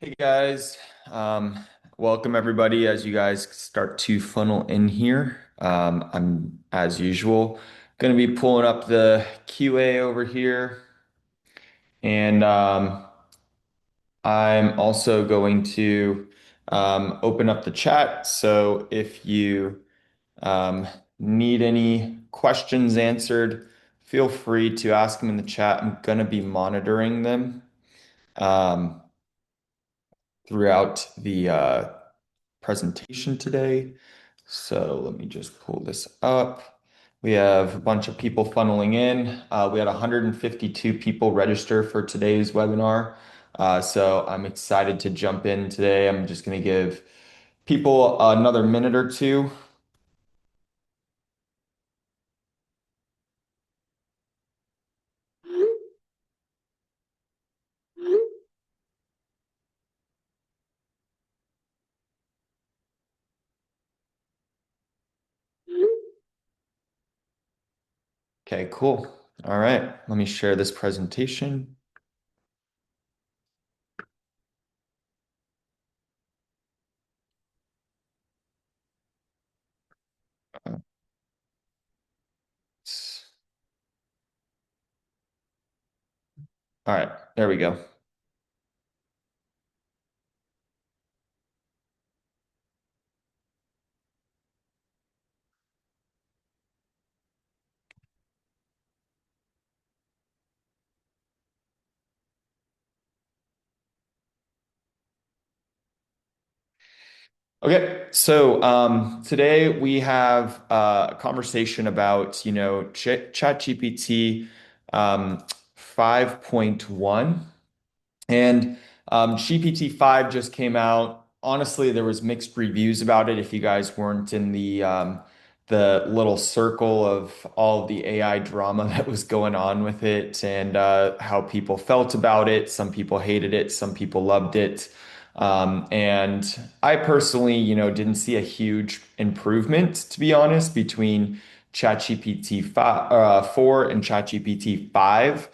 Hey guys, welcome everybody as you guys start to funnel in here. I'm, as usual, going to be pulling up the QA over here, and I'm also going to open up the chat. So if you um, need any questions answered, feel free to ask them in the chat. I'm going to be monitoring them um, throughout the presentation today. So let me just pull this up. We have a bunch of people funneling in. We had 152 people register for today's webinar. So I'm excited to jump in today. I'm just going to give people another minute or two. Okay, cool. All right, let me share this presentation. Uh, All right, there we go. Okay, so today we have a conversation about, ChatGPT 5.1. And GPT-5 just came out. Honestly, there was mixed reviews about it if you guys weren't in the little circle of all the AI drama that was going on with it and how people felt about it. Some people hated it, some people loved it. And I personally, didn't see a huge improvement, to be honest, between ChatGPT 5, 4 and ChatGPT 5.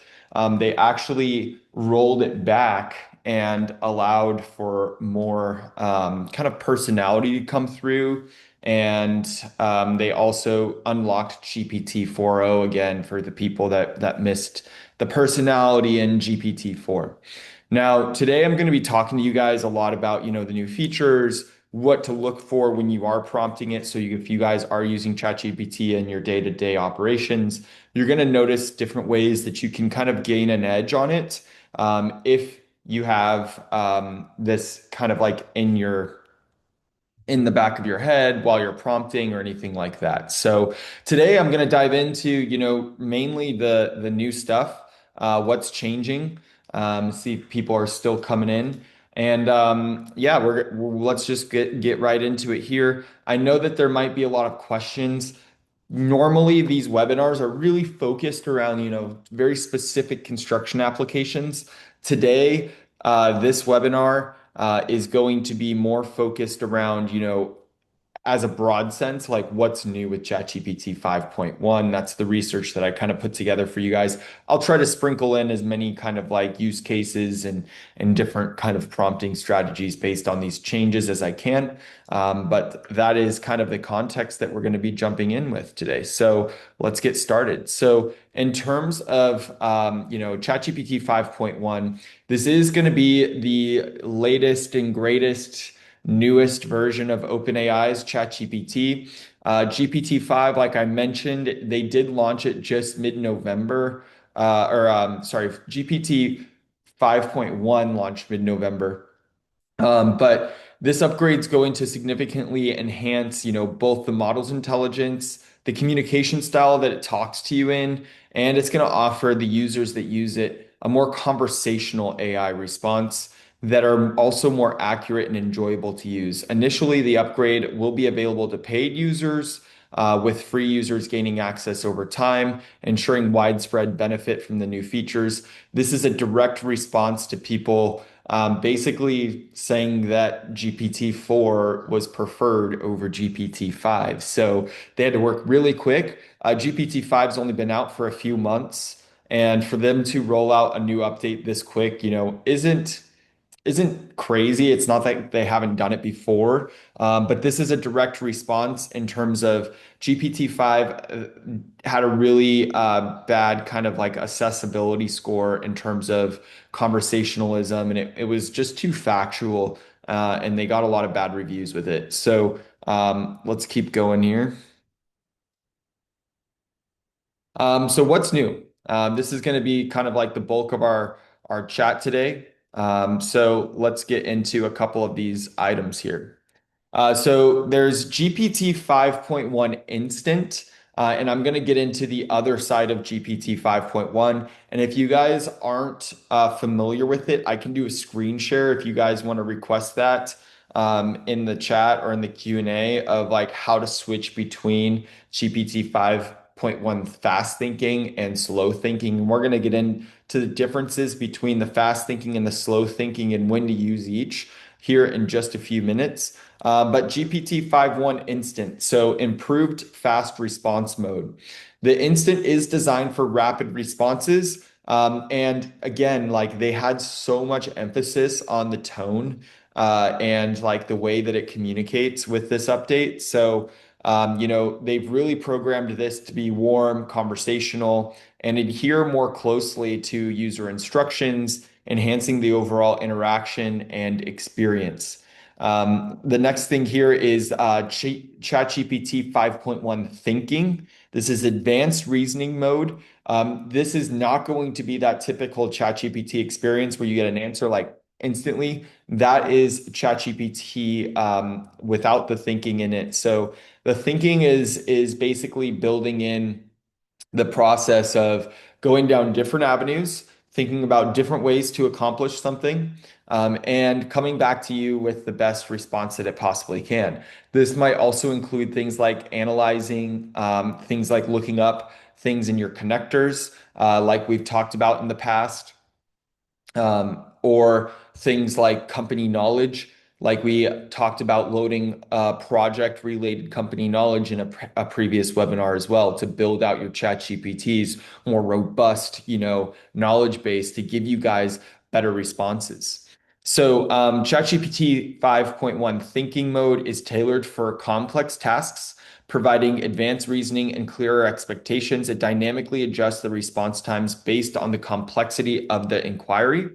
They actually rolled it back and allowed for more kind of personality to come through. And they also unlocked GPT 4.0 again for the people that missed the personality in GPT 4. Now, today I'm going to be talking to you guys a lot about, the new features, what to look for when you are prompting it. So if you guys are using ChatGPT in your day-to-day operations, you're going to notice different ways that you can kind of gain an edge on it. If you have this kind of like in the back of your head while you're prompting or anything like that. So today I'm going to dive into, mainly the new stuff, what's changing, see if people are still coming in. And yeah, let's just get right into it here. I know that there might be a lot of questions. Normally, these webinars are really focused around, very specific construction applications. Today, this webinar is going to be more focused around, as a broad sense, like what's new with ChatGPT 5.1. That's the research that I kind of put together for you guys. I'll try to sprinkle in as many kind of like use cases and different kind of prompting strategies based on these changes as I can. But that is kind of the context that we're going to be jumping in with today. So let's get started. So in terms of ChatGPT 5.1, this is going to be the latest and greatest newest version of OpenAI's ChatGPT. GPT-5, like I mentioned, they did launch it just mid-November, sorry, GPT 5.1 launched mid-November. But this upgrade's going to significantly enhance, both the model's intelligence, the communication style that it talks to you in, and it's going to offer the users that use it a more conversational AI response that are also more accurate and enjoyable to use. Initially, the upgrade will be available to paid users, with free users gaining access over time, ensuring widespread benefit from the new features. This is a direct response to people basically saying that GPT-4 was preferred over GPT-5. So they had to work really quick. GPT-5 has only been out for a few months, and for them to roll out a new update this quick, isn't isn't crazy. It's not that they haven't done it before, but this is a direct response in terms of GPT-5 had a really bad kind of like accessibility score in terms of conversationalism, and it was just too factual, and they got a lot of bad reviews with it. So let's keep going here. So what's new? This is going to be kind of like the bulk of our chat today. So let's get into a couple of these items here. So there's GPT 5.1 Instant, and I'm going to get into the other side of GPT 5.1. And if you guys aren't familiar with it, I can do a screen share if you guys want to request that in the chat or in the Q&A of like how to switch between GPT 5.1 fast thinking and slow thinking. And we're going to get into the differences between the fast thinking and the slow thinking and when to use each here in just a few minutes. But GPT 5.1 Instant, so improved fast response mode. The Instant is designed for rapid responses. And again, like they had so much emphasis on the tone and like the way that it communicates with this update. So, they've really programmed this to be warm, conversational, and adhere more closely to user instructions, enhancing the overall interaction and experience. The next thing here is ChatGPT 5.1 thinking. This is advanced reasoning mode. This is not going to be that typical ChatGPT experience where you get an answer like instantly. That is ChatGPT without the thinking in it. So the thinking is basically building in the process of going down different avenues, thinking about different ways to accomplish something, and coming back to you with the best response that it possibly can. This might also include things like analyzing, things like looking up things in your connectors, like we've talked about in the past, or things like company knowledge, like we talked about loading project related company knowledge in a previous webinar as well to build out your chat GPT's more robust, knowledge base to give you guys better responses. So ChatGPT 5.1 thinking mode is tailored for complex tasks, providing advanced reasoning and clearer expectations. It dynamically adjusts the response times based on the complexity of the inquiry.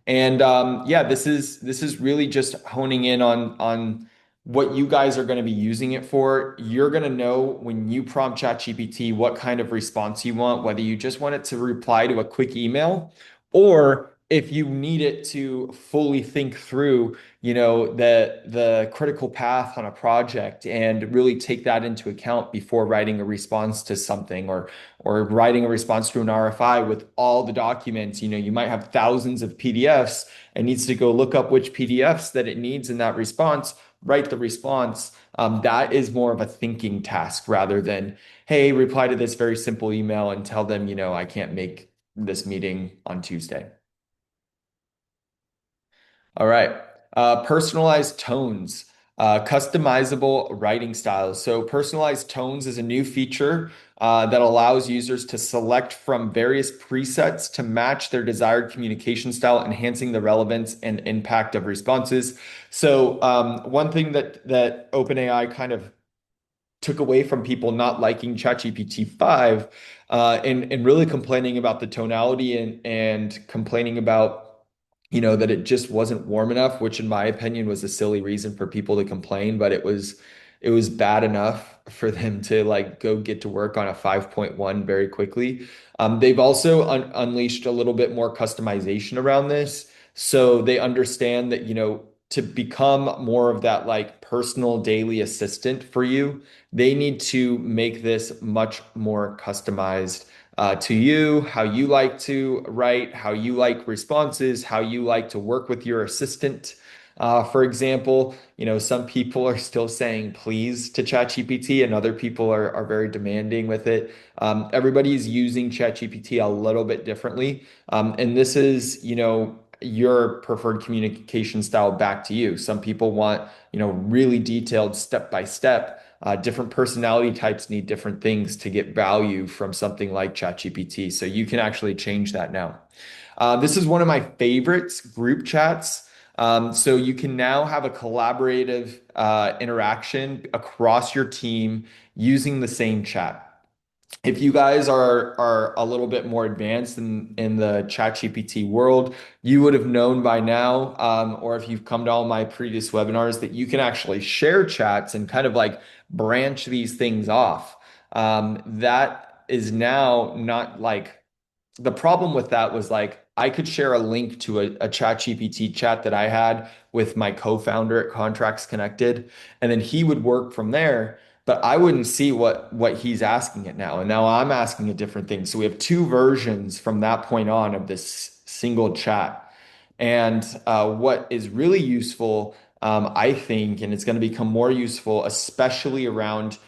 And yeah, this is really just honing in on what you guys are going to be using it for. You're going to know when you prompt ChatGPT what kind of response you want, whether you just want it to reply to a quick email, or if you need it to fully think through, the critical path on a project and really take that into account before writing a response to something, or writing a response to an RFI with all the documents. You might have thousands of PDFs and needs to go look up which PDFs that it needs in that response, write the response. That is more of a thinking task rather than, hey, reply to this very simple email and tell them, I can't make this meeting on Tuesday. All right. Personalized tones, customizable writing styles. So, personalized tones is a new feature that allows users to select from various presets to match their desired communication style, enhancing the relevance and impact of responses. So, one thing that OpenAI kind of took away from people not liking ChatGPT 5 and really complaining about the tonality and complaining about that it just wasn't warm enough, which in my opinion was a silly reason for people to complain, but it was bad enough for them to like go get to work on a 5.1 very quickly. They've also unleashed a little bit more customization around this. So they understand that, to become more of that like personal daily assistant for you, they need to make this much more customized to you, how you like to write, how you like responses, how you like to work with your assistant. For example, some people are still saying please to ChatGPT, and other people are very demanding with it. Everybody's using ChatGPT a little bit differently. And this is, your preferred communication style back to you. Some people want, really detailed step by step. Different personality types need different things to get value from something like ChatGPT. So you can actually change that now. This is one of my favorites, group chats. So you can now have a collaborative interaction across your team using the same chat. If you guys are a little bit more advanced in the ChatGPT world, you would have known by now, or if you've come to all my previous webinars, that you can actually share chats and kind of like branch these things off. That is now not like the problem with that was like I could share a link to a ChatGPT chat that I had with my co-founder at Contracts Connected, and then he would work from there, but I wouldn't see what he's asking it now. And now I'm asking a different thing. So we have two versions from that point on of this single chat. And what is really useful, I think, and it's going to become more useful, especially around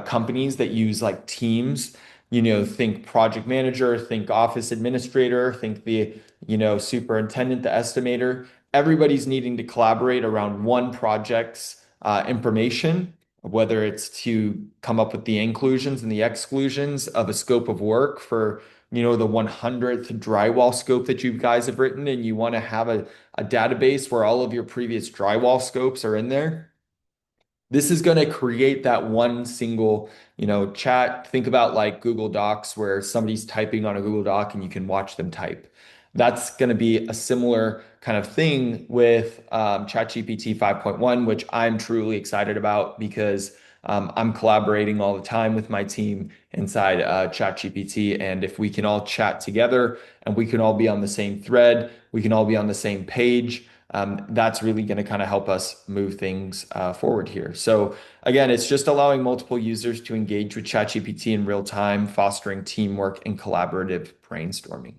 companies that use like teams, think project manager, think office administrator, think the superintendent, the estimator. Everybody's needing to collaborate around one project's information, whether it's to come up with the inclusions and the exclusions of a scope of work for the 100th drywall scope that you guys have written, and you want to have a database where all of your previous drywall scopes are in there. This is going to create that one single, chat. Think about like Google Docs where somebody's typing on a Google Doc and you can watch them type. That's going to be a similar kind of thing with ChatGPT 5.1, which I'm truly excited about because I'm collaborating all the time with my team inside ChatGPT. And if we can all chat together and we can all be on the same thread, we can all be on the same page, that's really going to kind of help us move things forward here. So again, it's just allowing multiple users to engage with ChatGPT in real time, fostering teamwork and collaborative brainstorming.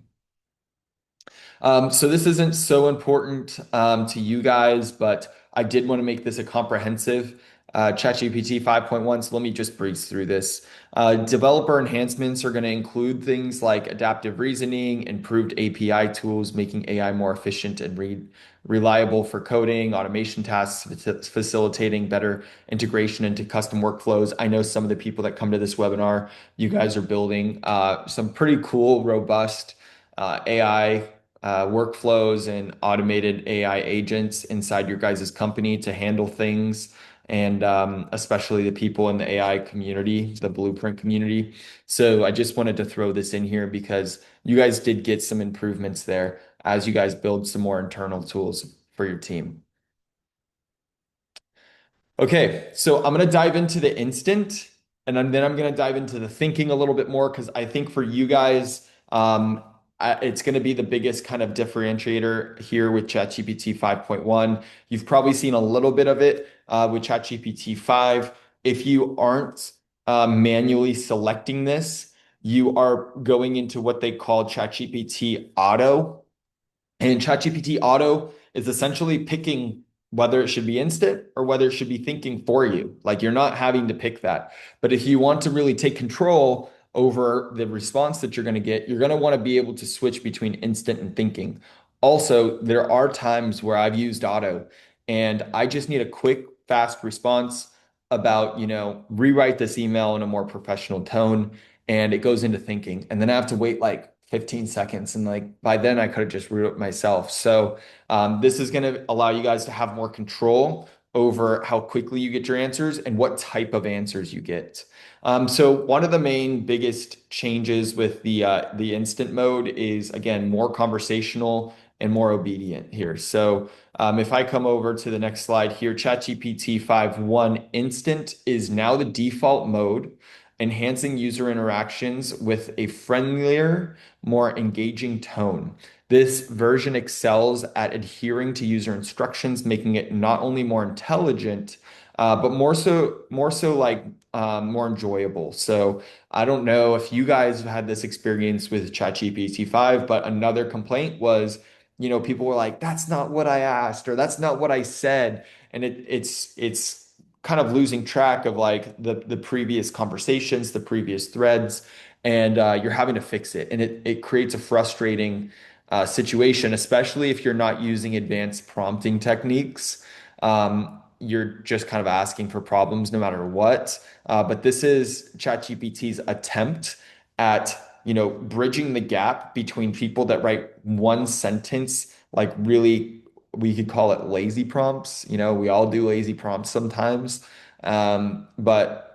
So this isn't so important to you guys, but I did want to make this a comprehensive ChatGPT 5.1. So let me just breeze through this. Developer enhancements are going to include things like adaptive reasoning, improved API tools, making AI more efficient and reliable for coding, automation tasks, facilitating better integration into custom workflows. I know some of the people that come to this webinar, you guys are building some pretty cool, robust AI workflows and automated AI agents inside your guys' company to handle things, and especially the people in the AI community, the Blueprint community. So I just wanted to throw this in here because you guys did get some improvements there as you guys build some more internal tools for your team. Okay, so I'm going to dive into the instant and then I'm going to dive into the thinking a little bit more because I think for you guys, it's going to be the biggest kind of differentiator here with ChatGPT 5.1. You've probably seen a little bit of it with ChatGPT 5. If you aren't manually selecting this, you are going into what they call ChatGPT Auto. And ChatGPT Auto is essentially picking whether it should be instant or whether it should be thinking for you. Like you're not having to pick that. But if you want to really take control over the response that you're going to get, you're going to want to be able to switch between instant and thinking. Also, there are times where I've used Auto and I just need a quick, fast response about, rewrite this email in a more professional tone, and it goes into thinking. And then I have to wait like 15 seconds. And like by then I could have just wrote it myself. So this is going to allow you guys to have more control over how quickly you get your answers and what type of answers you get. So one of the main biggest changes with the instant mode is again more conversational and more obedient here. So if I come over to the next slide here, ChatGPT 5.1 Instant is now the default mode, enhancing user interactions with a friendlier, more engaging tone. This version excels at adhering to user instructions, making it not only more intelligent, but more so like more enjoyable. So I don't know if you guys have had this experience with ChatGPT 5, but another complaint was, people were like, "That's not what I asked," or "That's not what I said," and it's kind of losing track of like the previous conversations, the previous threads, and you're having to fix it. And it creates a frustrating situation, especially if you're not using advanced prompting techniques. You're just kind of asking for problems no matter what. But this is ChatGPT's attempt at, bridging the gap between people that write one sentence like really we could call it lazy prompts. We all do lazy prompts sometimes. But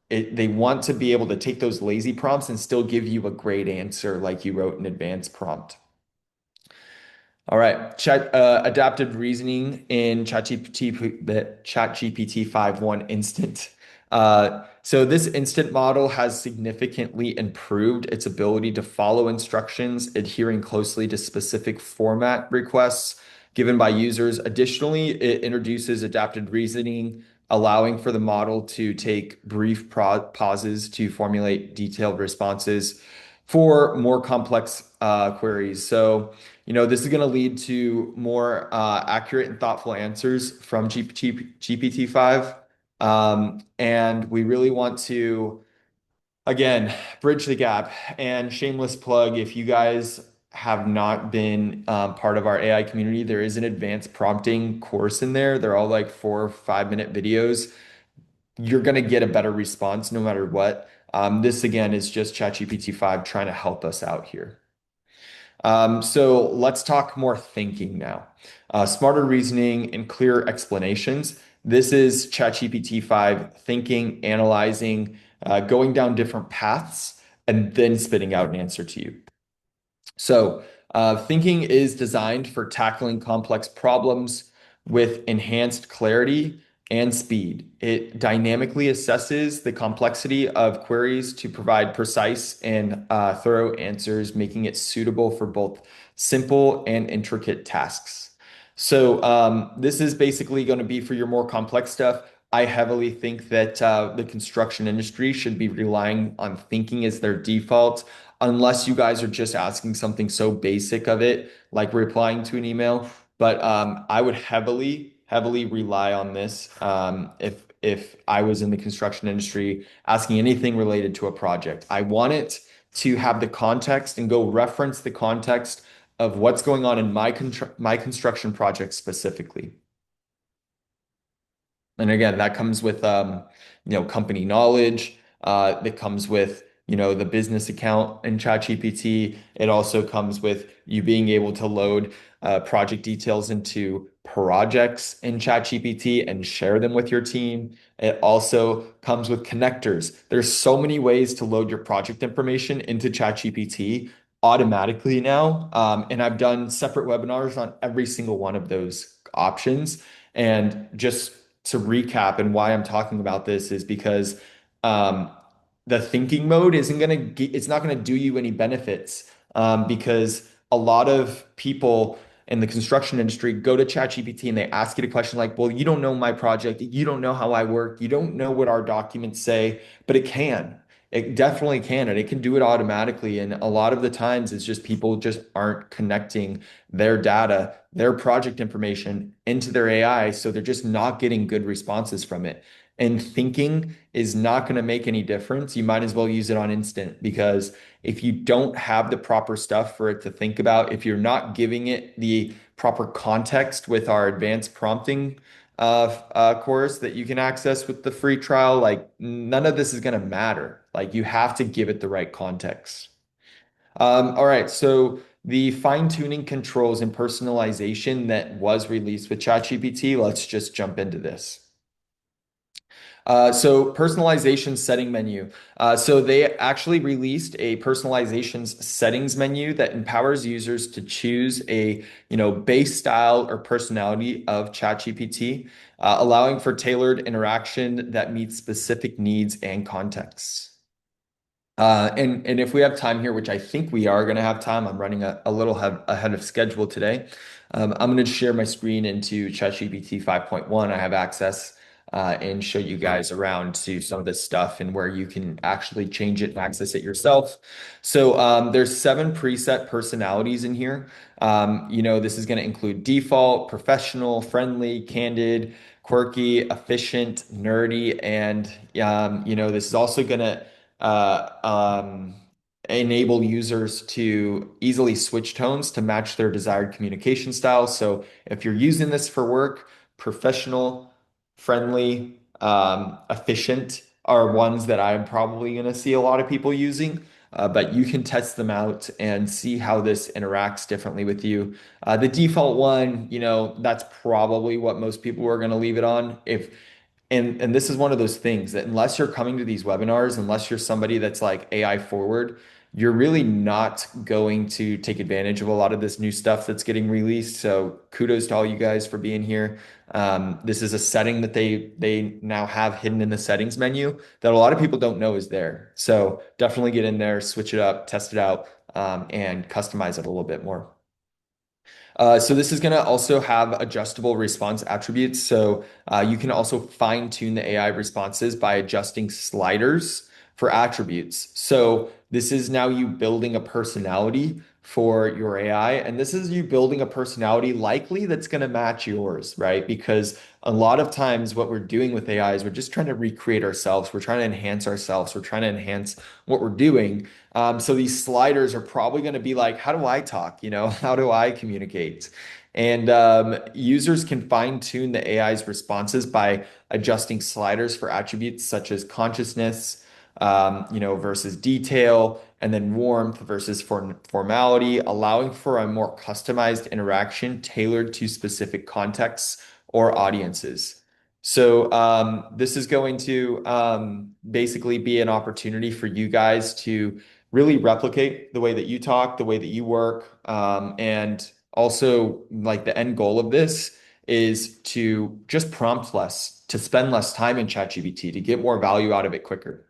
they want to be able to take those lazy prompts and still give you a great answer like you wrote an advanced prompt. All right, adaptive reasoning in ChatGPT 5.1 instant. So this instant model has significantly improved its ability to follow instructions, adhering closely to specific format requests given by users. Additionally, it introduces adaptive reasoning, allowing for the model to take brief pauses to formulate detailed responses for more complex queries. So, this is going to lead to more accurate and thoughtful answers from GPT-5. And we really want to, again, bridge the gap. And shameless plug, if you guys have not been part of our AI community, there is an advanced prompting course in there. They're all like 4 or 5 minute videos. You're going to get a better response no matter what. This, again, is just ChatGPT 5 trying to help us out here. So let's talk more thinking now. Smarter reasoning and clear explanations. This is ChatGPT 5 thinking, analyzing, going down different paths, and then spitting out an answer to you. So, thinking is designed for tackling complex problems with enhanced clarity and speed. It dynamically assesses the complexity of queries to provide precise and thorough answers, making it suitable for both simple and intricate tasks. So, this is basically going to be for your more complex stuff. I heavily think that the construction industry should be relying on thinking as their default unless you guys are just asking something so basic of it, like replying to an email. But I would heavily rely on this if I was in the construction industry asking anything related to a project. I want it to have the context and go reference the context of what's going on in my construction project specifically. And again, that comes with company knowledge. That comes with the business account in ChatGPT. It also comes with you being able to load project details into projects in ChatGPT and share them with your team. It also comes with connectors. There's so many ways to load your project information into ChatGPT automatically now. And I've done separate webinars on every single one of those options. And just to recap, and why I'm talking about this is because um, the thinking mode isn't going to it's not going to do you any benefits because a lot of people in the construction industry go to ChatGPT and they ask it a question like, well, you don't know my project, you don't know how I work, you don't know what our documents say, but it can. It definitely can, and it can do it automatically. And a lot of the times it's just people just aren't connecting their data, their project information into their AI. So they're just not getting good responses from it. And thinking is not going to make any difference. You might as well use it on instant because if you don't have the proper stuff for it to think about, if you're not giving it the proper context with our advanced prompting course that you can access with the free trial, like none of this is going to matter. Like you have to give it the right context. All right, so the fine-tuning controls and personalization that was released with ChatGPT, let's just jump into this. So personalization setting menu. So they actually released a personalizations settings menu that empowers users to choose a base style or personality of ChatGPT, allowing for tailored interaction that meets specific needs and contexts. And if we have time here, which I think we are going to have time, I'm running a little ahead of schedule today. I'm going to share my screen into ChatGPT 5.1. I have access and show you guys around to some of this stuff and where you can actually change it and access it yourself. So there's 7 preset personalities in here. This is going to include default, professional, friendly, candid, quirky, efficient, nerdy, and this is also going to uh, um, enable users to easily switch tones to match their desired communication style. So if you're using this for work, professional, friendly, efficient are ones that I'm probably going to see a lot of people using. but you can test them out and see how this interacts differently with you. The default one, that's probably what most people are going to leave it on. If and this is one of those things that unless you're coming to these webinars, unless you're somebody that's like AI forward, you're really not going to take advantage of a lot of this new stuff that's getting released. So kudos to all you guys for being here. This is a setting that they now have hidden in the settings menu that a lot of people don't know is there. So definitely get in there, switch it up, test it out, and customize it a little bit more. So this is going to also have adjustable response attributes. So you can also fine tune the AI responses by adjusting sliders for attributes. So this is now you building a personality for your AI, and this is you building a personality likely that's going to match yours, right? Because a lot of times what we're doing with AI is we're just trying to recreate ourselves. We're trying to enhance ourselves. We're trying to enhance what we're doing. So these sliders are probably going to be like, how do I talk? How do I communicate? And users can fine tune the AI's responses by adjusting sliders for attributes such as consciousness, versus detail, and then warmth versus formality, allowing for a more customized interaction tailored to specific contexts or audiences. So this is going to basically be an opportunity for you guys to really replicate the way that you talk, the way that you work. And also, like the end goal of this is to just prompt less, to spend less time in ChatGPT, to get more value out of it quicker.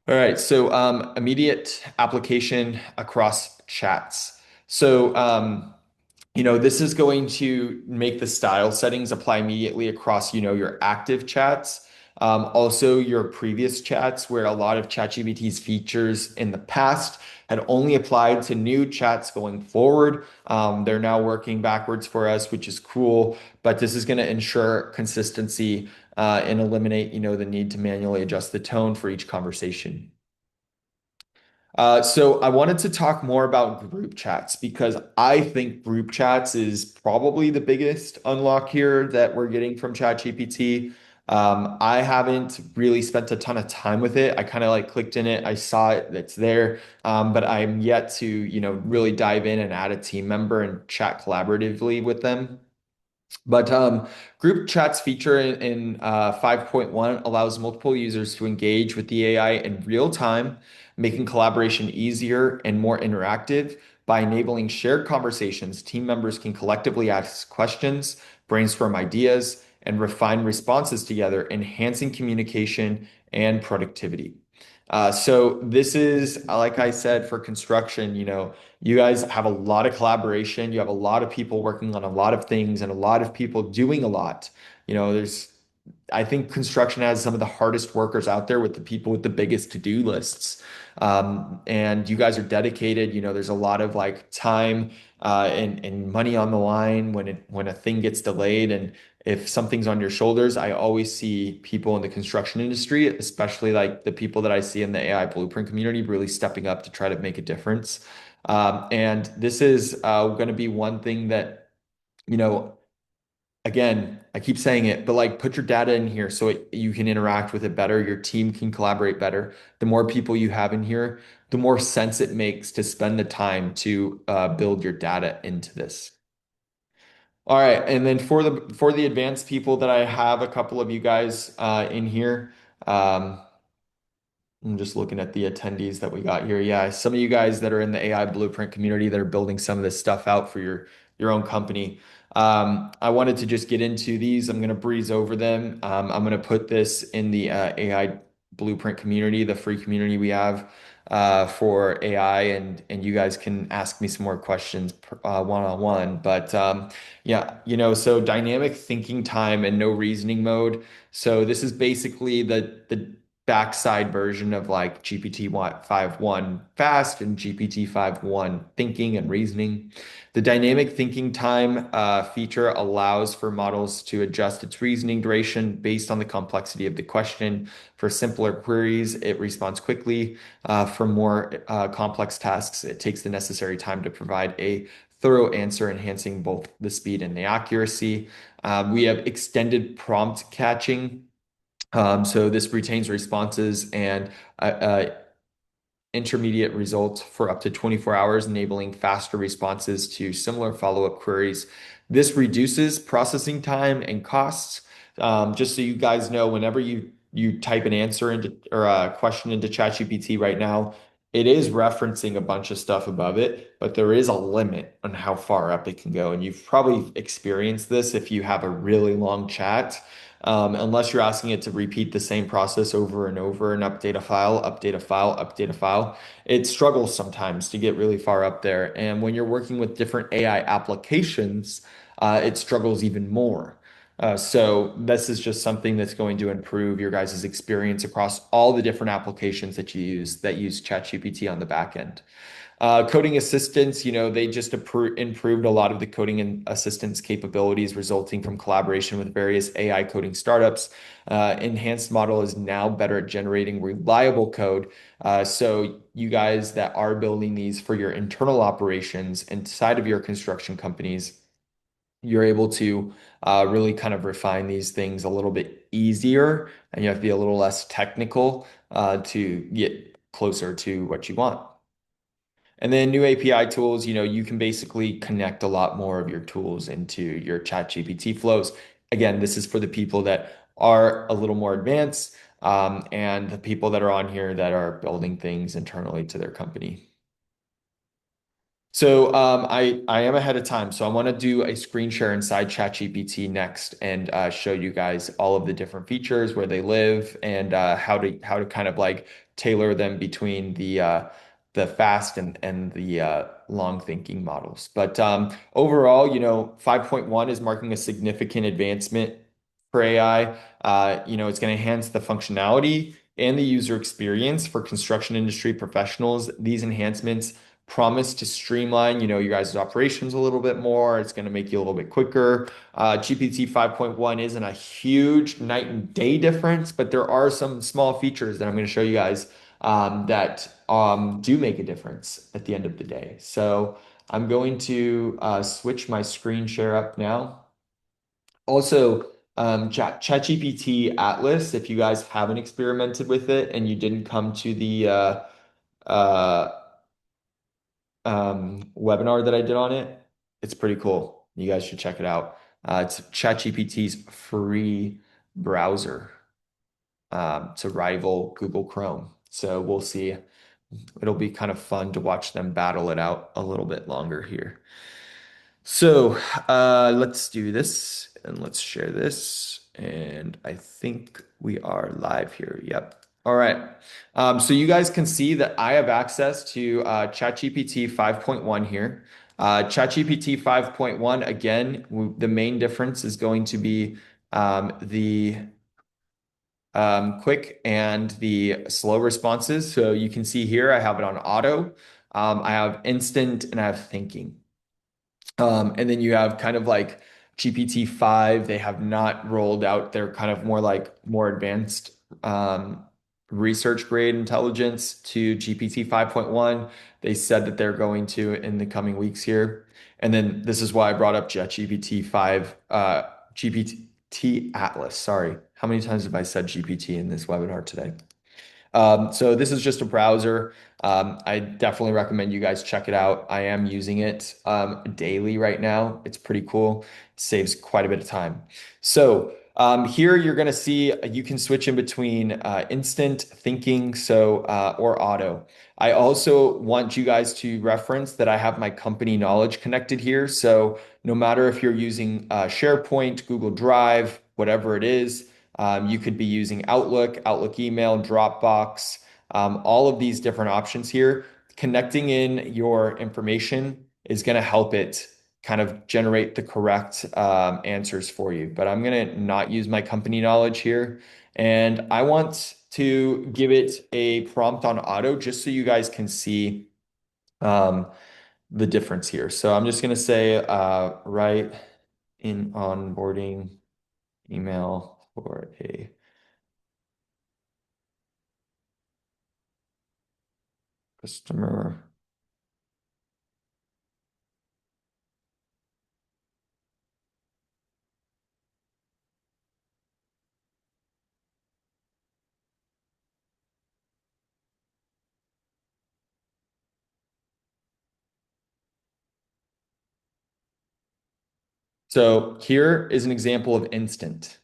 All right, so immediate application across chats. So this is going to make the style settings apply immediately across, your active chats. Also your previous chats, where a lot of ChatGPT's features in the past had only applied to new chats going forward. They're now working backwards for us, which is cool, but this is going to ensure consistency and eliminate, the need to manually adjust the tone for each conversation. So I wanted to talk more about group chats because I think group chats is probably the biggest unlock here that we're getting from ChatGPT. I haven't really spent a ton of time with it. I kind of like clicked in it, I saw it, it's there, but I'm yet to, really dive in and add a team member and chat collaboratively with them. But group chats feature in 5.1 allows multiple users to engage with the AI in real time, making collaboration easier and more interactive. By enabling shared conversations, team members can collectively ask questions, brainstorm ideas, and refine responses together, enhancing communication and productivity. So this is, like I said, for construction, you guys have a lot of collaboration. You have a lot of people working on a lot of things and a lot of people doing a lot. I think construction has some of the hardest workers out there with the people with the biggest to-do lists. And you guys are dedicated. There's a lot of like time and money on the line when a thing gets delayed. And if something's on your shoulders, I always see people in the construction industry, especially like the people that I see in the AI blueprint community, really stepping up to try to make a difference. And this is going to be one thing that, you know, again, I keep saying it, but like put your data in here so you can interact with it better. Your team can collaborate better. The more people you have in here, the more sense it makes to spend the time to build your data into this. All right, and then for the advanced people that I have a couple of you guys in here. Um, I'm just looking at the attendees that we got here. Yeah, some of you guys that are in the AI Blueprint community that are building some of this stuff out for your own company. I wanted to just get into these. I'm going to breeze over them. I'm going to put this in the AI Blueprint community, the free community we have for AI, and you guys can ask me some more questions one-on-one. But yeah, so dynamic thinking time and no reasoning mode. So this is basically the backside version of like GPT 5.1 fast and GPT 5.1 thinking and reasoning. The dynamic thinking time feature allows for models to adjust its reasoning duration based on the complexity of the question. For simpler queries, it responds quickly. For more complex tasks, it takes the necessary time to provide a thorough answer, enhancing both the speed and the accuracy. We have extended prompt catching. So this retains responses and uh, uh, intermediate results for up to 24 hours, enabling faster responses to similar follow-up queries. This reduces processing time and costs. Just so you guys know, whenever you type an answer into or a question into ChatGPT right now, it is referencing a bunch of stuff above it, but there is a limit on how far up it can go. And you've probably experienced this if you have a really long chat. Unless you're asking it to repeat the same process over and over and update a file, update a file, update a file, it struggles sometimes to get really far up there. And when you're working with different AI applications, it struggles even more. So this is just something that's going to improve your guys' experience across all the different applications that you use that use ChatGPT on the back end. Coding assistants, they just improved a lot of the coding and assistance capabilities resulting from collaboration with various AI coding startups. Enhanced model is now better at generating reliable code. So you guys that are building these for your internal operations inside of your construction companies, you're able to really kind of refine these things a little bit easier, and you have to be a little less technical to get closer to what you want. And then new API tools, you can basically connect a lot more of your tools into your ChatGPT flows. Again, this is for the people that are a little more advanced, and the people that are on here that are building things internally to their company. So I am ahead of time. So I want to do a screen share inside ChatGPT next and show you guys all of the different features, where they live, and how to kind of like tailor them between the fast and the long thinking models. But overall, 5.1 is marking a significant advancement for AI. It's going to enhance the functionality and the user experience for construction industry professionals. These enhancements promise to streamline, your guys' operations a little bit more. It's going to make you a little bit quicker. GPT 5.1 isn't a huge night and day difference, but there are some small features that I'm going to show you guys that do make a difference at the end of the day. So I'm going to switch my screen share up now. Also, ChatGPT Atlas, if you guys haven't experimented with it and you didn't come to the uh, webinar that I did on it. It's pretty cool. You guys should check it out. It's ChatGPT's free browser to rival Google Chrome. So we'll see. It'll be kind of fun to watch them battle it out a little bit longer here. So let's do this and let's share this. And I think we are live here. Yep. All right. So you guys can see that I have access to ChatGPT 5.1 here. ChatGPT 5.1, again, the main difference is going to be the quick and the slow responses. So you can see here, I have it on auto. I have instant and I have thinking. And then you have kind of like GPT-5. They have not rolled out their kind of more advanced research grade intelligence to GPT 5.1. They said that they're going to in the coming weeks here. And then this is why I brought up JetGPT 5, GPT Atlas. Sorry. How many times have I said GPT in this webinar today? So this is just a browser. I definitely recommend you guys check it out. I am using it daily right now. It's pretty cool. Saves quite a bit of time. So here you're going to see you can switch in between instant thinking or auto. I also want you guys to reference that I have my company knowledge connected here. So no matter if you're using SharePoint, Google Drive, whatever it is, you could be using Outlook, Outlook email, Dropbox, all of these different options here. Connecting in your information is going to help it kind of generate the correct answers for you. But I'm going to not use my company knowledge here. And I want to give it a prompt on auto just so you guys can see um, the difference here. So I'm just going to say write in onboarding email for a customer. So here is an example of instant.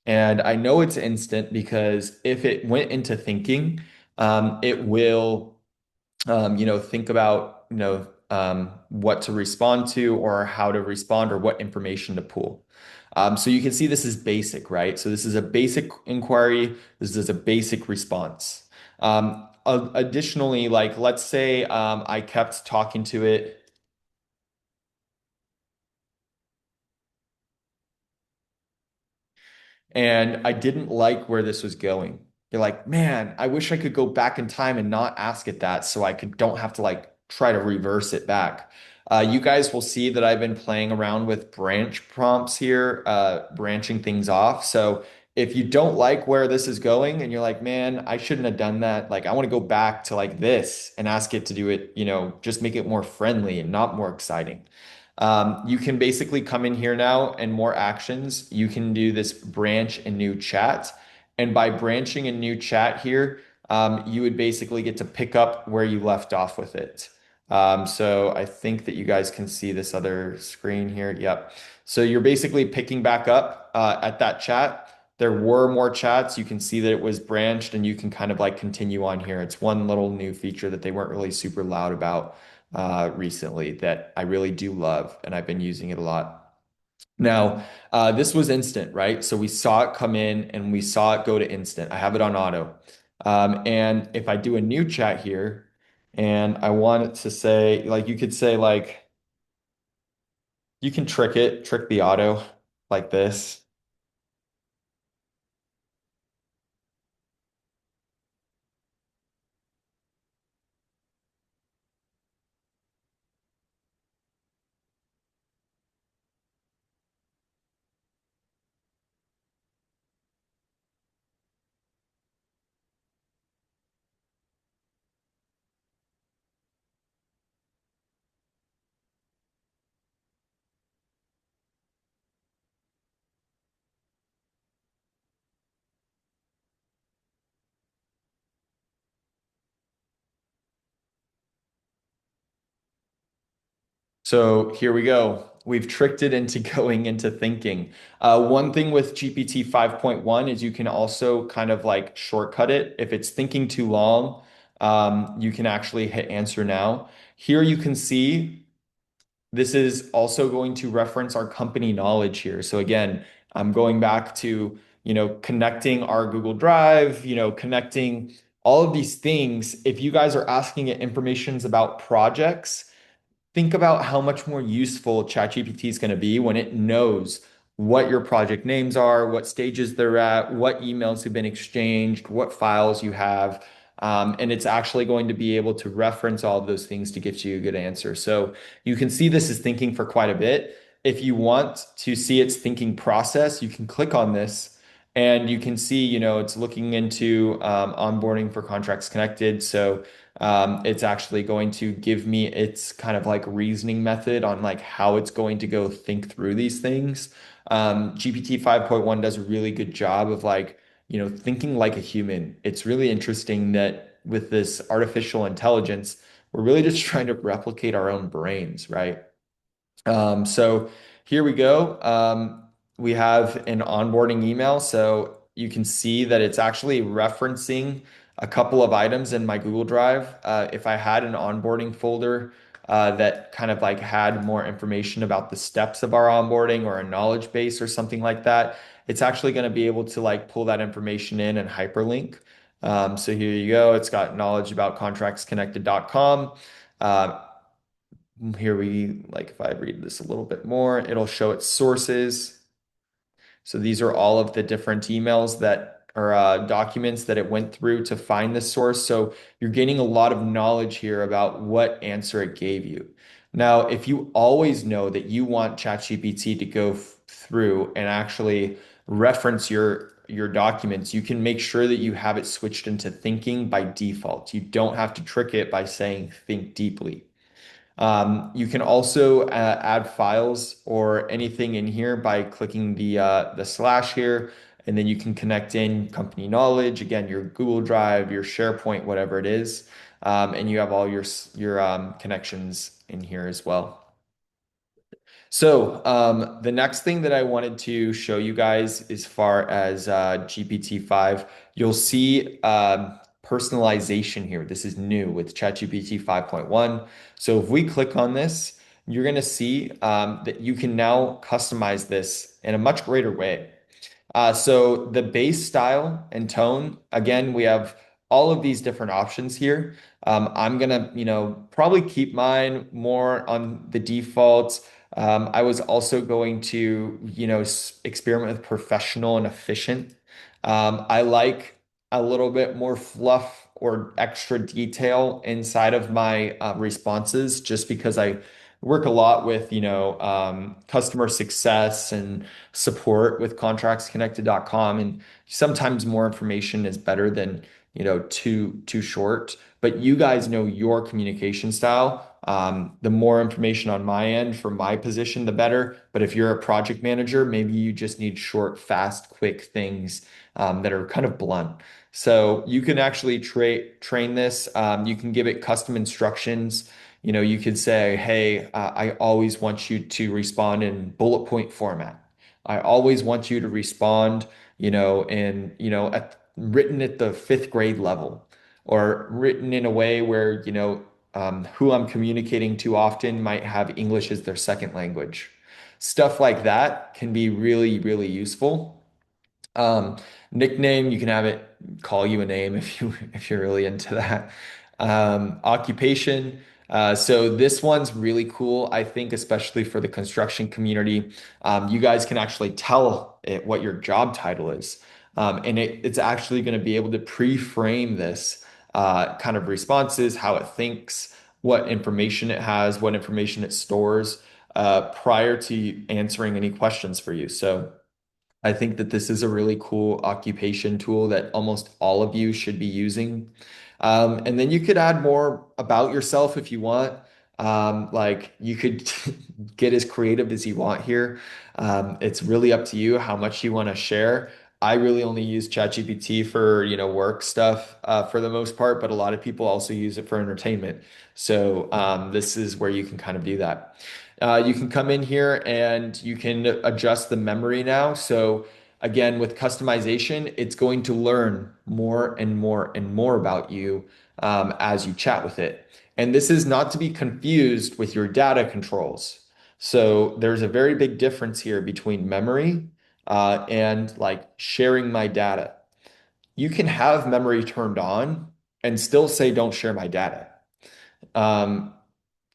And I know it's instant because if it went into thinking, it will think about, what to respond to or how to respond or what information to pull. So you can see this is basic, right? So this is a basic inquiry. This is a basic response. Additionally, like let's say I kept talking to it. And I didn't like where this was going. You're like, man, I wish I could go back in time and not ask it that so I could don't have to like try to reverse it back. You guys will see that I've been playing around with branch prompts here, branching things off. So if you don't like where this is going and you're like, man, I shouldn't have done that. Like, I want to go back to like this and ask it to do it, just make it more friendly and not more exciting. You can basically come in here now and more actions. You can do this branch and new chat. And by branching a new chat here, you would basically get to pick up where you left off with it. So I think that you guys can see this other screen here. Yep. So you're basically picking back up at that chat. There were more chats. You can see that it was branched and you can kind of like continue on here. It's one little new feature that they weren't really super loud about recently that I really do love, and I've been using it a lot. Now, this was instant, right? So we saw it come in and we saw it go to instant. I have it on auto. And if I do a new chat here and I want it to say, like, you could say, like, you can trick the auto like this. So here we go. We've tricked it into going into thinking. One thing with GPT 5.1 is you can also kind of like shortcut it. If it's thinking too long, you can actually hit answer now. Here you can see this is also going to reference our company knowledge here. So again, I'm going back to, connecting our Google Drive, connecting all of these things. If you guys are asking it informations about projects, think about how much more useful ChatGPT is going to be when it knows what your project names are, what stages they're at, what emails have been exchanged, what files you have. And it's actually going to be able to reference all of those things to get you a good answer. So you can see this is thinking for quite a bit. If you want to see its thinking process, you can click on this and you can see, it's looking into onboarding for Contracts Connected. So it's actually going to give me its kind of like reasoning method on like how it's going to go think through these things. GPT 5.1 does a really good job of like, thinking like a human. It's really interesting that with this artificial intelligence, we're really just trying to replicate our own brains, right? So here we go. We have an onboarding email. So you can see that it's actually referencing a couple of items in my Google Drive. If I had an onboarding folder that kind of like had more information about the steps of our onboarding or a knowledge base or something like that, it's actually going to be able to like pull that information in and hyperlink. So here you go. It's got knowledge about contractsconnected.com. Here we like if I read this a little bit more, it'll show its sources. So these are all of the different emails that or documents that it went through to find the source. So you're gaining a lot of knowledge here about what answer it gave you. Now, if you always know that you want ChatGPT to go through and actually reference your documents, you can make sure that you have it switched into thinking by default. You don't have to trick it by saying think deeply. You can also add files or anything in here by clicking the slash here, and then you can connect in company knowledge, again, your Google Drive, your SharePoint, whatever it is, and you have all your connections in here as well. The next thing that I wanted to show you guys as far as GPT-5, you'll see personalization here. This is new with ChatGPT 5.1. So if we click on this, you're going to see that you can now customize this in a much greater way. So the base style and tone, again, we have all of these different options here. I'm gonna, probably keep mine more on the default. I was also going to, experiment with professional and efficient. I like a little bit more fluff or extra detail inside of my responses, just because I work a lot with, customer success and support with contractsconnected.com, and sometimes more information is better than too short. But you guys know your communication style. The more information on my end for my position, the better. But if you're a project manager, maybe you just need short, fast, quick things that are kind of blunt. So you can actually train this. You can give it custom instructions. You could say, hey, I always want you to respond in bullet point format. I always want you to respond, written at the fifth grade level, or written in a way where, who I'm communicating to often might have English as their second language. Stuff like that can be really, really useful. Um, Nickname, you can have it call you a name if you're really into that. Occupation. So this one's really cool, I think, especially for the construction community. You guys can actually tell it what your job title is. And it's actually going to be able to pre-frame this kind of responses, how it thinks, what information it has, what information it stores prior to answering any questions for you. So I think that this is a really cool occupation tool that almost all of you should be using. And then you could add more about yourself if you want. Like you could get as creative as you want here. It's really up to you how much you want to share. I really only use ChatGPT for, work stuff for the most part, but a lot of people also use it for entertainment. So this is where you can kind of do that. You can come in here and you can adjust the memory now. So again, with customization, it's going to learn more and more and more about you as you chat with it. And this is not to be confused with your data controls. So there's a very big difference here between memory and like sharing my data. You can have memory turned on and still say, don't share my data. Um,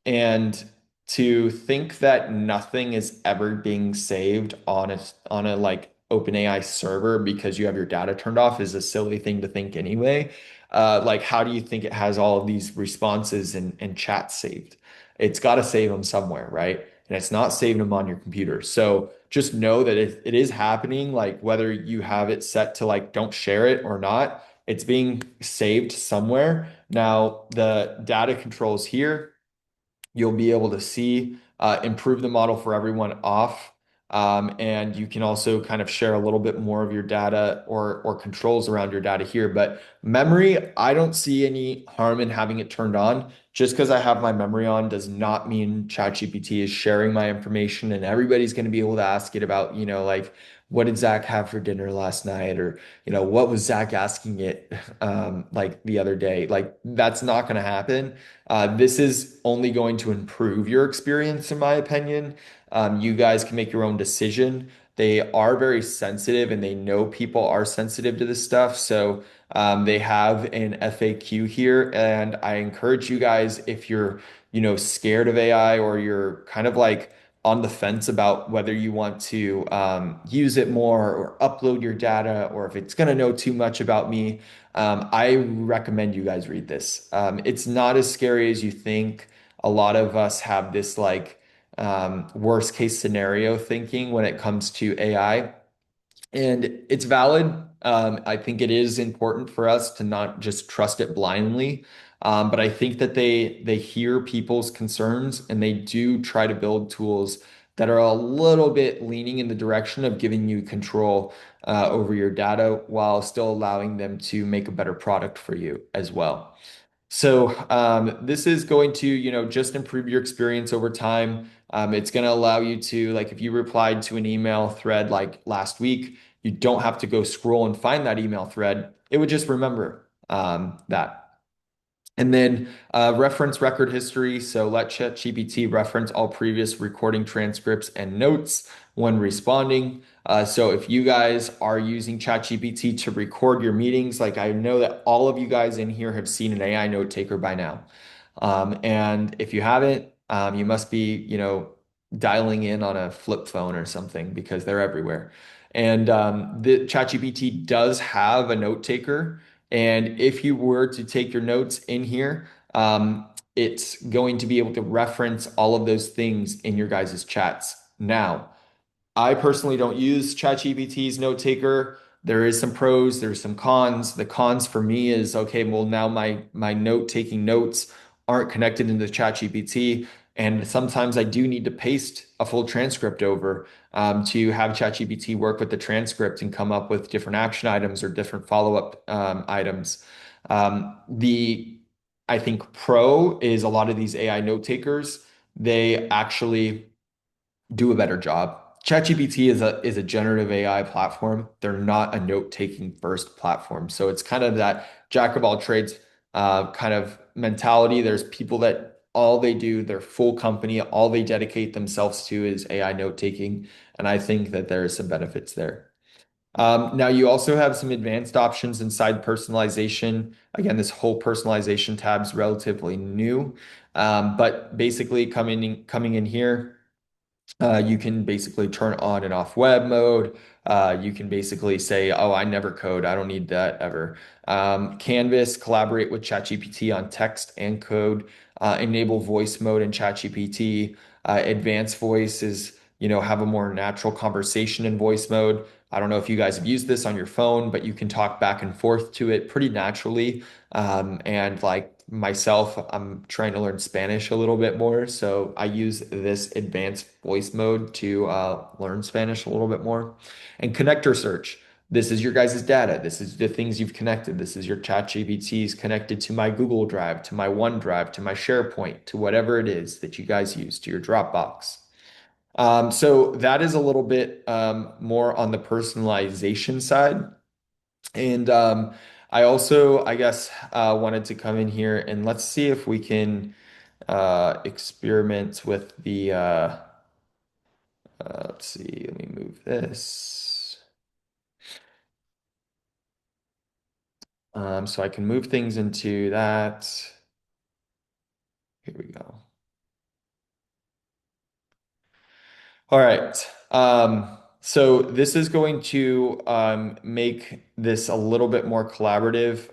and to think that nothing is ever being saved on a like OpenAI server because you have your data turned off is a silly thing to think anyway. Like, how do you think it has all of these responses and chats saved? It's got to save them somewhere, right? And it's not saving them on your computer. So just know that if it is happening, like whether you have it set to like don't share it or not, it's being saved somewhere. Now, the data controls here you'll be able to see improve the model for everyone off. And you can also kind of share a little bit more of your data or controls around your data here. But memory, I don't see any harm in having it turned on. Just because I have my memory on does not mean ChatGPT is sharing my information and everybody's going to be able to ask it about, like, what did Zach have for dinner last night? Or, what was Zach asking it like the other day? Like, that's not going to happen. This is only going to improve your experience, in my opinion. You guys can make your own decision. They are very sensitive and they know people are sensitive to this stuff. So they have an FAQ here. And I encourage you guys, if you're, scared of AI or you're kind of like on the fence about whether you want to use it more or upload your data or if it's going to know too much about me, I recommend you guys read this. It's not as scary as you think. A lot of us have this like worst case scenario thinking when it comes to AI. And it's valid. I think it is important for us to not just trust it blindly. But I think that they hear people's concerns and they do try to build tools that are a little bit leaning in the direction of giving you control over your data while still allowing them to make a better product for you as well. So this is going to, just improve your experience over time. It's going to allow you to, like, if you replied to an email thread like last week, you don't have to go scroll and find that email thread. It would just remember that. And then reference record history. So let ChatGPT reference all previous recording transcripts and notes when responding. So if you guys are using ChatGPT to record your meetings, like I know that all of you guys in here have seen an AI note taker by now. And if you haven't, you must be, dialing in on a flip phone or something because they're everywhere. And the ChatGPT does have a note taker. And if you were to take your notes in here, it's going to be able to reference all of those things in your guys' chats. Now, I personally don't use ChatGPT's note taker. There is some pros, there's some cons. The cons for me is okay, well now my note taking notes aren't connected into ChatGPT, and sometimes I do need to paste a full transcript over to have ChatGPT work with the transcript and come up with different action items or different follow-up items. The I think pro is a lot of these AI note takers, they actually do a better job. ChatGPT is a generative AI platform. They're not a note-taking first platform. So it's kind of that jack of all trades kind of mentality. There's people that all they do, their full company, all they dedicate themselves to is AI note-taking. And I think that there are some benefits there. Now you also have some advanced options inside personalization. Again, this whole personalization tab is relatively new, but basically coming in here. You can basically turn on and off web mode. You can basically say, oh, I never code. I don't need that ever. Canvas, collaborate with ChatGPT on text and code. Enable voice mode in ChatGPT. Advanced voice is, have a more natural conversation in voice mode. I don't know if you guys have used this on your phone, but you can talk back and forth to it pretty naturally. And like myself, I'm trying to learn Spanish a little bit more. So I use this advanced voice mode to learn Spanish a little bit more. And connector search. This is your guys' data. This is the things you've connected. This is your chat GPTs connected to my Google Drive, to my OneDrive, to my SharePoint, to whatever it is that you guys use, to your Dropbox. So that is a little bit more on the personalization side. And I also, I guess, wanted to come in here and let's see if we can experiment with the, let's see, let me move this. So I can move things into that. Here we go. All right. So this is going to make this a little bit more collaborative.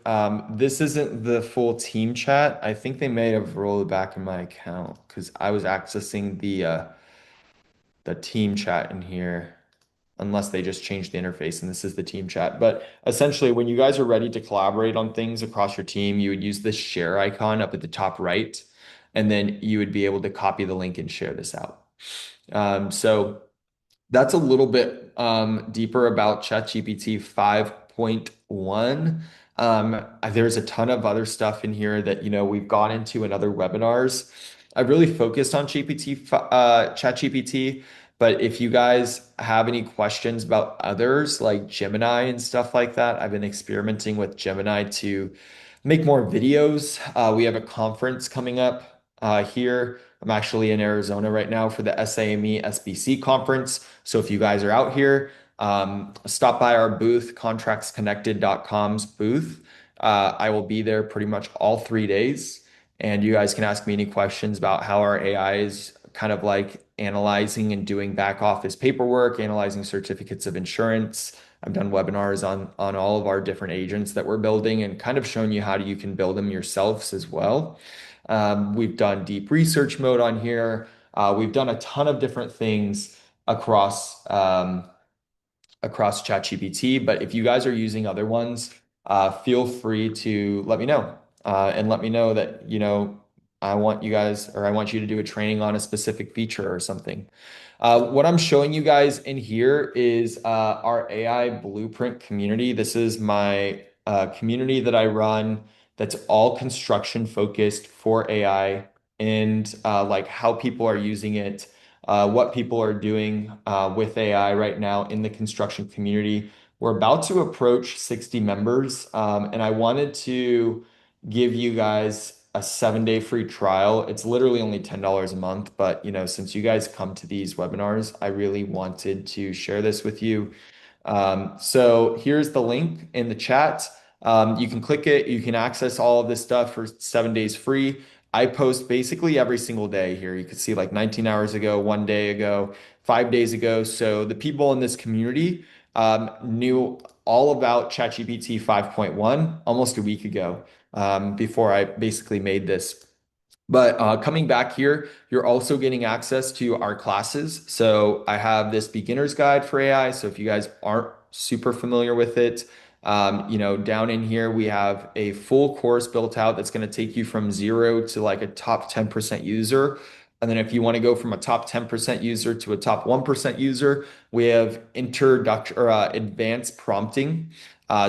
This isn't the full team chat. I think they may have rolled it back in my account because I was accessing the team chat in here, unless they just changed the interface and this is the team chat. But essentially, when you guys are ready to collaborate on things across your team, you would use this share icon up at the top right, and then you would be able to copy the link and share this out. So that's a little bit deeper about ChatGPT 5.1. There's a ton of other stuff in here that we've gone into in other webinars. I really focused on ChatGPT, but if you guys have any questions about others like Gemini and stuff like that, I've been experimenting with Gemini to make more videos. We have a conference coming up here. I'm actually in Arizona right now for the SAME SBC conference. So if you guys are out here, stop by our booth, contractsconnected.com's booth. I will be there pretty much all 3 days. And you guys can ask me any questions about how our AI is kind of like analyzing and doing back office paperwork, analyzing certificates of insurance. I've done webinars on all of our different agents that we're building and kind of showing you how you can build them yourselves as well. We've done deep research mode on here. We've done a ton of different things across across ChatGPT. But if you guys are using other ones, feel free to let me know and let me know that I want you guys or I want you to do a training on a specific feature or something. What I'm showing you guys in here is our AI Blueprint community. This is my community that I run that's all construction focused for AI and like how people are using it. what people are doing with AI right now in the construction community. We're about to approach 60 members, and I wanted to give you guys a 7-day free trial. It's literally only $10 a month, but since you guys come to these webinars, I really wanted to share this with you. So here's the link in the chat. You can click it. You can access all of this stuff for 7 days free. I post basically every single day here. You can see like 19 hours ago, 1 day ago, 5 days ago. So the people in this community knew all about ChatGPT 5.1 almost a week ago, before I basically made this. But coming back here, you're also getting access to our classes. So I have this beginner's guide for AI. So if you guys aren't super familiar with it, down in here, we have a full course built out that's going to take you from zero to like a top 10% user. And then if you want to go from a top 10% user to a top 1% user, we have introduction or advanced prompting.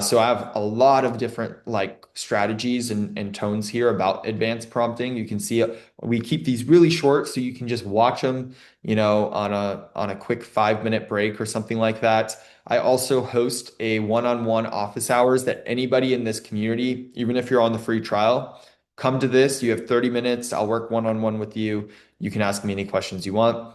So I have a lot of different like strategies and tones here about advanced prompting. You can see we keep these really short so you can just watch them, on a quick 5-minute break or something like that. I also host a one-on-one office hours that anybody in this community, even if you're on the free trial, come to this. You have 30 minutes. I'll work one-on-one with you. You can ask me any questions you want.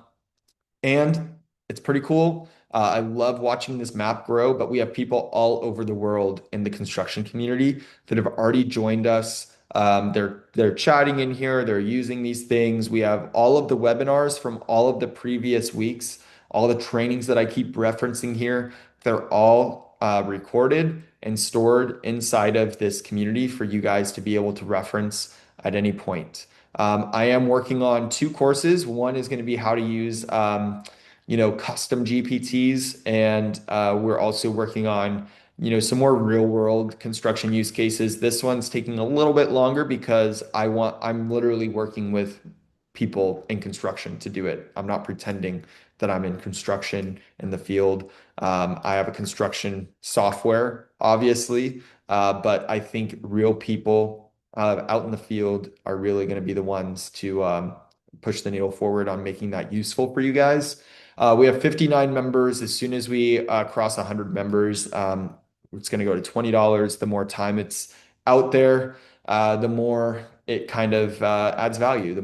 And it's pretty cool. I love watching this map grow, but we have people all over the world in the construction community that have already joined us. They're chatting in here, they're using these things. We have all of the webinars from all of the previous weeks, all the trainings that I keep referencing here. They're all recorded and stored inside of this community for you guys to be able to reference at any point. I am working on two courses. One is going to be how to use, custom GPTs, and we're also working on, some more real world construction use cases. This one's taking a little bit longer because I'm literally working with people in construction to do it. I'm not pretending that I'm in construction in the field. I have a construction software, obviously, but I think real people out in the field are really going to be the ones to push the needle forward on making that useful for you guys. We have 59 members. As soon as we cross 100 members, it's going to go to $20. The more time it's out there, the more it kind of adds value, the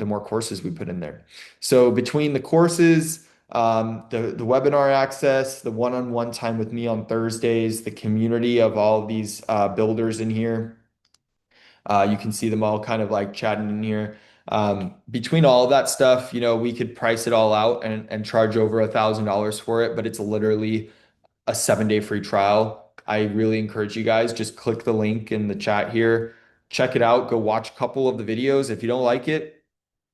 more courses we put in there. So between the courses, the webinar access, the one-on-one time with me on Thursdays, the community of all of these builders in here, you can see them all kind of like chatting in here. Between all of that stuff, we could price it all out and charge over $1,000 for it, but it's literally a 7-day free trial. I really encourage you guys, just click the link in the chat here, check it out, go watch a couple of the videos. If you don't like it,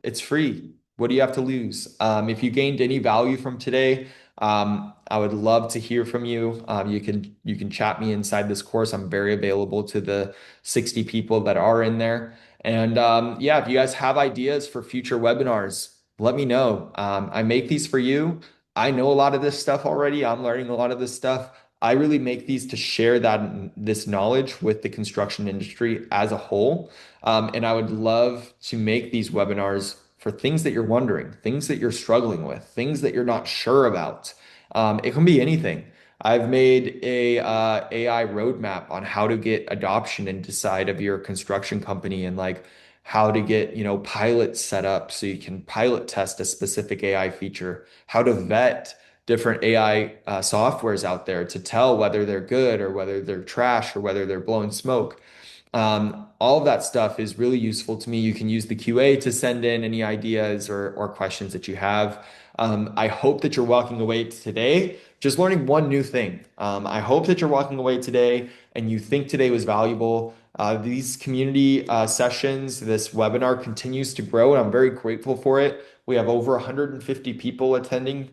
it's free. What do you have to lose? If you gained any value from today, I would love to hear from you. You can chat me inside this course. I'm very available to the 60 people that are in there. And yeah, if you guys have ideas for future webinars, let me know. I make these for you. I know a lot of this stuff already. I'm learning a lot of this stuff. I really make these to share this knowledge with the construction industry as a whole. And I would love to make these webinars for things that you're wondering, things that you're struggling with, things that you're not sure about. It can be anything. I've made a AI roadmap on how to get adoption inside of your construction company and like how to get, pilots set up so you can pilot test a specific AI feature, how to vet different AI softwares out there to tell whether they're good or whether they're trash or whether they're blowing smoke. All of that stuff is really useful to me. You can use the QA to send in any ideas or questions that you have. I hope that you're walking away today just learning one new thing. I hope that you're walking away today and you think today was valuable. These community sessions, this webinar continues to grow, and I'm very grateful for it. We have over 150 people attending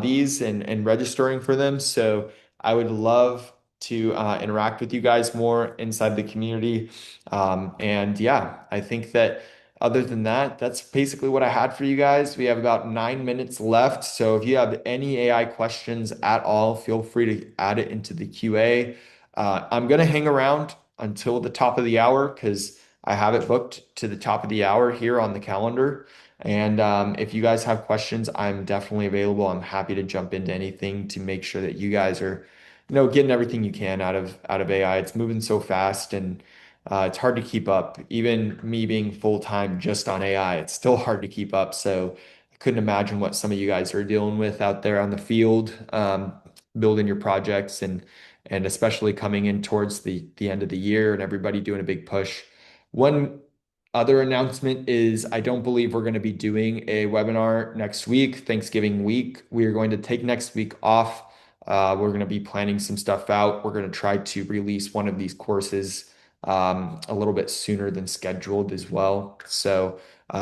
these and registering for them. So I would love to interact with you guys more inside the community. And yeah, I think that other than that, that's basically what I had for you guys. We have about 9 minutes left. So if you have any AI questions at all, feel free to add it into the QA. I'm going to hang around until the top of the hour because I have it booked to the top of the hour here on the calendar. And if you guys have questions, I'm definitely available. I'm happy to jump into anything to make sure that you guys are, getting everything you can out of AI. It's moving so fast and it's hard to keep up. Even me being full-time just on AI, it's still hard to keep up. So I couldn't imagine what some of you guys are dealing with out there on the field, building your projects and especially coming in towards the end of the year and everybody doing a big push. One other announcement is I don't believe we're going to be doing a webinar next week, Thanksgiving week. We are going to take next week off. We're going to be planning some stuff out. We're going to try to release one of these courses a little bit sooner than scheduled as well. So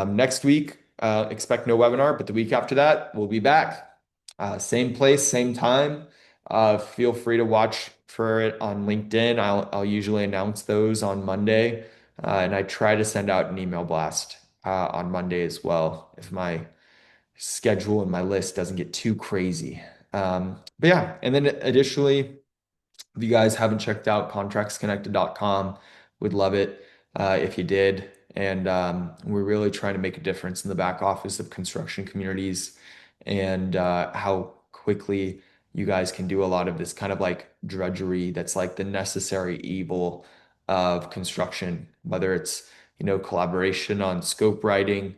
next week, expect no webinar, but the week after that, we'll be back. Same place, same time. Feel free to watch for it on LinkedIn. I'll usually announce those on Monday, and I try to send out an email blast on Monday as well if my schedule and my list doesn't get too crazy. But yeah, and then additionally, if you guys haven't checked out contractsconnected.com, would love it if you did. And we're really trying to make a difference in the back office of construction communities and how quickly you guys can do a lot of this kind of like drudgery that's like the necessary evil of construction, whether it's, collaboration on scope writing,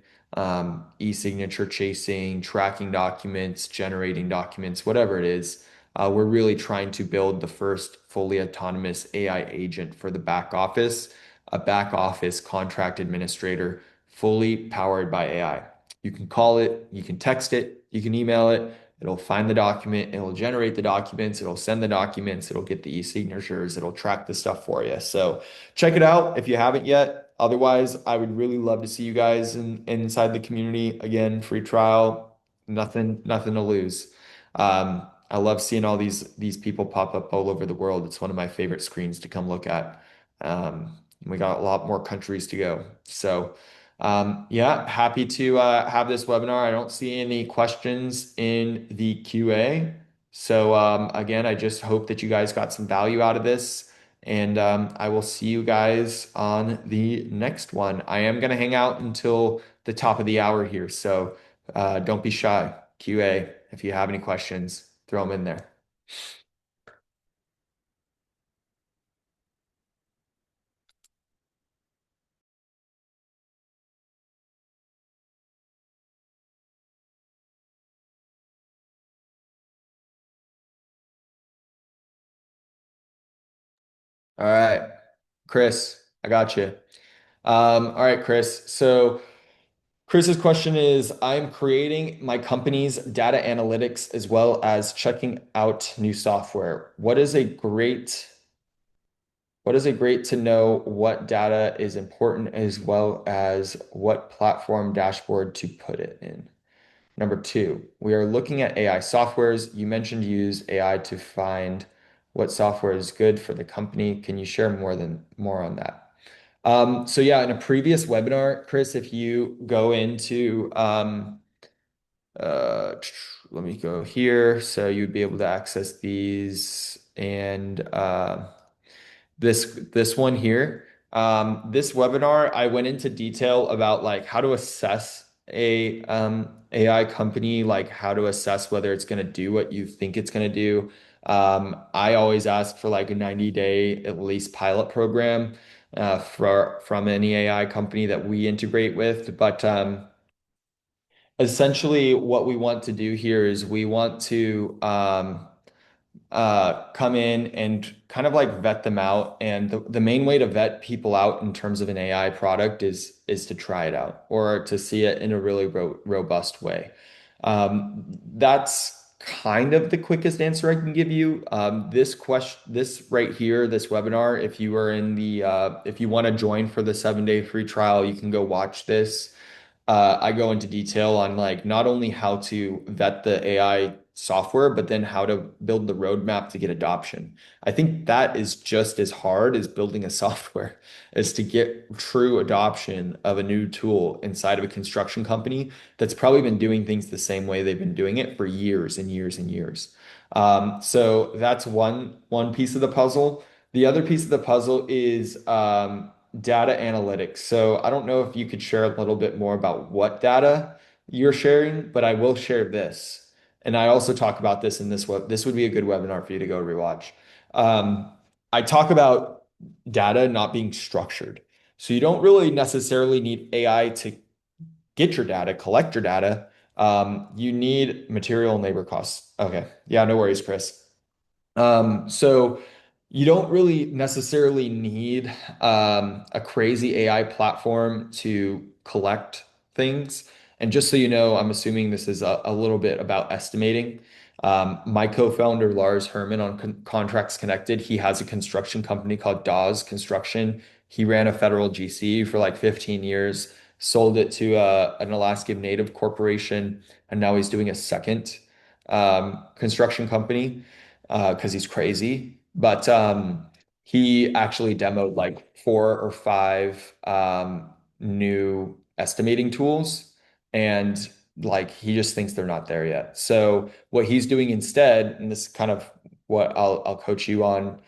e-signature chasing, tracking documents, generating documents, whatever it is. We're really trying to build the first fully autonomous AI agent for the back office, a back office contract administrator fully powered by AI. You can call it, you can text it, you can email it. It'll find the document, it'll generate the documents, it'll send the documents, it'll get the e-signatures, it'll track the stuff for you. So check it out if you haven't yet. Otherwise, I would really love to see you guys inside the community. Again, free trial, nothing to lose. I love seeing all these people pop up all over the world. It's one of my favorite screens to come look at. We got a lot more countries to go. So, yeah, happy to have this webinar. I don't see any questions in the QA. So, again, I just hope that you guys got some value out of this. And I will see you guys on the next one. I am going to hang out until the top of the hour here. So, don't be shy. QA, if you have any questions, throw them in there. All right, Chris, I got you. All right, Chris. So Chris's question is, I'm creating my company's data analytics as well as checking out new software. What is it great to know what data is important as well as what platform dashboard to put it in? Number two, we are looking at AI softwares. You mentioned you use AI to find what software is good for the company. Can you share more on that? So yeah, in a previous webinar, Chris, if you go into uh, let me go here. So you'd be able to access these and this one here. This webinar, I went into detail about like how to assess a AI company, like how to assess whether it's going to do what you think it's going to do. I always ask for like a 90-day at least pilot program from any AI company that we integrate with. But essentially, what we want to do here is we want to come in and kind of like vet them out. And the main way to vet people out in terms of an AI product is to try it out or to see it in a really robust way. That's kind of the quickest answer I can give you. This right here, this webinar, if you want to join for the 7-day free trial, you can go watch this. I go into detail on like not only how to vet the AI software, but then how to build the roadmap to get adoption. I think that is just as hard as building a software, is to get true adoption of a new tool inside of a construction company that's probably been doing things the same way they've been doing it for years and years and years. So that's one piece of the puzzle. The other piece of the puzzle is data analytics. So I don't know if you could share a little bit more about what data you're sharing, but I will share this. And I also talk about this in this web. This would be a good webinar for you to go rewatch. Um, I talk about data not being structured. So you don't really necessarily need AI to get your data, collect your data. You need material and labor costs. Okay. Yeah, no worries, Chris. So you don't really necessarily need a crazy AI platform to collect things. And just so you know, I'm assuming this is a little bit about estimating. My co-founder, Lars Herman on Contracts Connected, he has a construction company called Dawes Construction. He ran a federal GC for like 15 years, sold it to an Alaskan Native corporation, and now he's doing a second construction company because he's crazy. But he actually demoed like 4 or 5 new estimating tools, and like he just thinks they're not there yet. So what he's doing instead, and this is kind of what I'll coach you on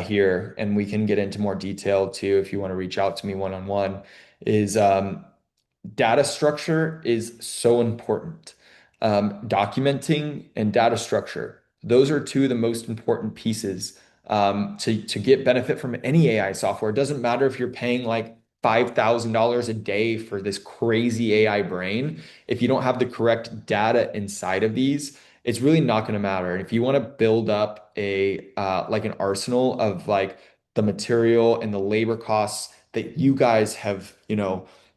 here, and we can get into more detail too if you want to reach out to me one on one, is data structure is so important. Documenting and data structure, those are two of the most important pieces to get benefit from any AI software. It doesn't matter if you're paying like $5,000 a day for this crazy AI brain. If you don't have the correct data inside of these, it's really not going to matter. And if you want to build up a like an arsenal of like the material and the labor costs that you guys have,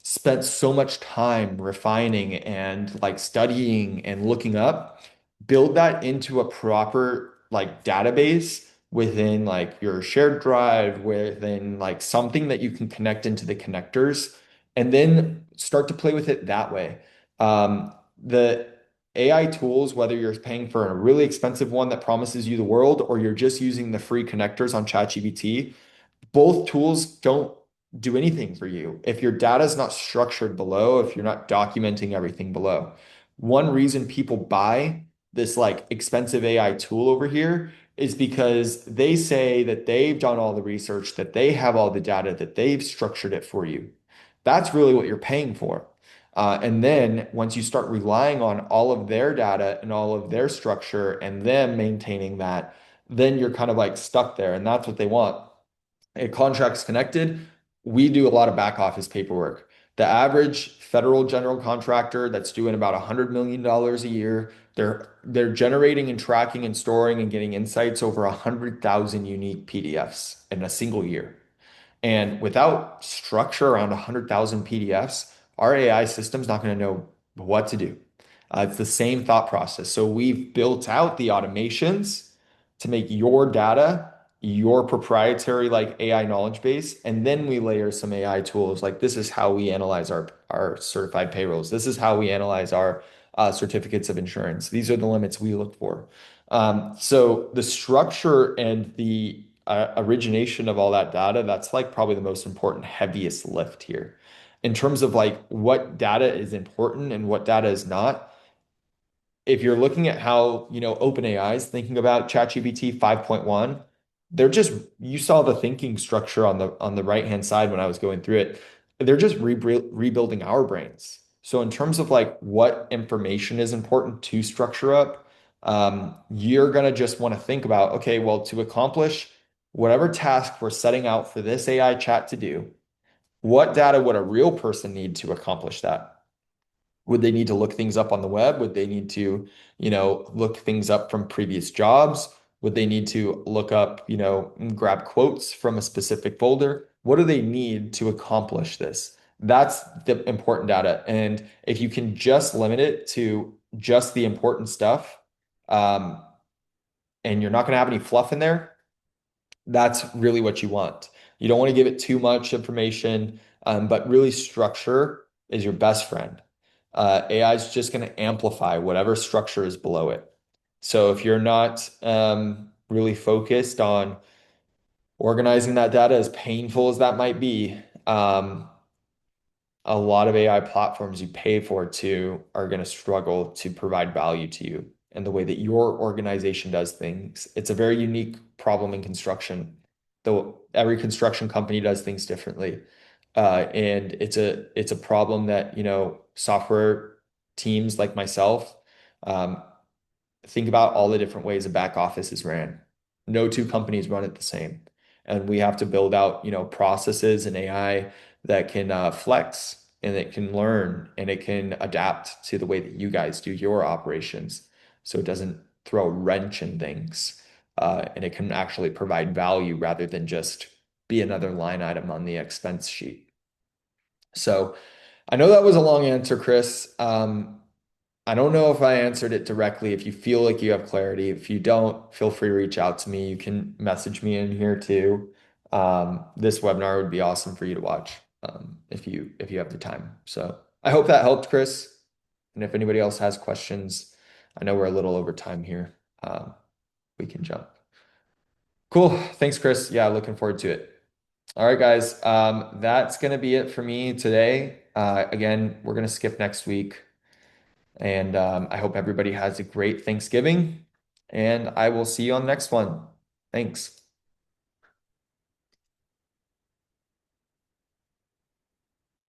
spent so much time refining and like studying and looking up, build that into a proper like database within like your shared drive, within like something that you can connect into the connectors, and then start to play with it that way. The AI tools, whether you're paying for a really expensive one that promises you the world, or you're just using the free connectors on ChatGPT, both tools don't do anything for you if your data is not structured below, if you're not documenting everything below. One reason people buy this like expensive AI tool over here is because they say that they've done all the research, that they have all the data, that they've structured it for you. That's really what you're paying for. And then once you start relying on all of their data and all of their structure and them maintaining that, then you're kind of like stuck there. And that's what they want. At Contracts Connected, we do a lot of back office paperwork. The average federal general contractor that's doing about $100 million a year, they're generating and tracking and storing and getting insights over 100,000 unique PDFs in a single year. And without structure around 100,000 PDFs, our AI system's not going to know what to do. It's the same thought process. So we've built out the automations to make your data your proprietary like AI knowledge base, and then we layer some AI tools. Like this is how we analyze our certified payrolls. This is how we analyze our certificates of insurance. These are the limits we look for. So the structure and the origination of all that data, that's like probably the most important, heaviest lift here. In terms of like what data is important and what data is not, if you're looking at how, OpenAI is thinking about ChatGPT 5.1, they're just, you saw the thinking structure on the right-hand side when I was going through it. They're just rebuilding our brains. So in terms of like what information is important to structure up, you're gonna just want to think about, okay, well, to accomplish whatever task we're setting out for this AI chat to do, what data would a real person need to accomplish that? Would they need to look things up on the web? Would they need to, look things up from previous jobs? Would they need to look up, grab quotes from a specific folder? What do they need to accomplish this? That's the important data. And if you can just limit it to just the important stuff, um, and you're not going to have any fluff in there, that's really what you want. You don't want to give it too much information, but really structure is your best friend. AI is just going to amplify whatever structure is below it. So if you're not really focused on organizing that data, as painful as that might be, a lot of AI platforms you pay for to are going to struggle to provide value to you and the way that your organization does things. It's a very unique problem in construction. though every construction company does things differently. And it's a problem that, software teams like myself, um, think about all the different ways a back office is ran. No two companies run it the same. And we have to build out, processes and AI that can flex and it can learn and it can adapt to the way that you guys do your operations. So it doesn't throw a wrench in things. And it can actually provide value rather than just be another line item on the expense sheet. So I know that was a long answer, Chris. I don't know if I answered it directly. If you feel like you have clarity, if you don't, feel free to reach out to me. You can message me in here too. This webinar would be awesome for you to watch if you have the time. So I hope that helped, Chris. And if anybody else has questions, I know we're a little over time here. We can jump. Cool. Thanks, Chris. Yeah, looking forward to it. All right, guys. That's gonna be it for me today. Again, we're gonna skip next week. And I hope everybody has a great Thanksgiving, and I will see you on the next one. Thanks.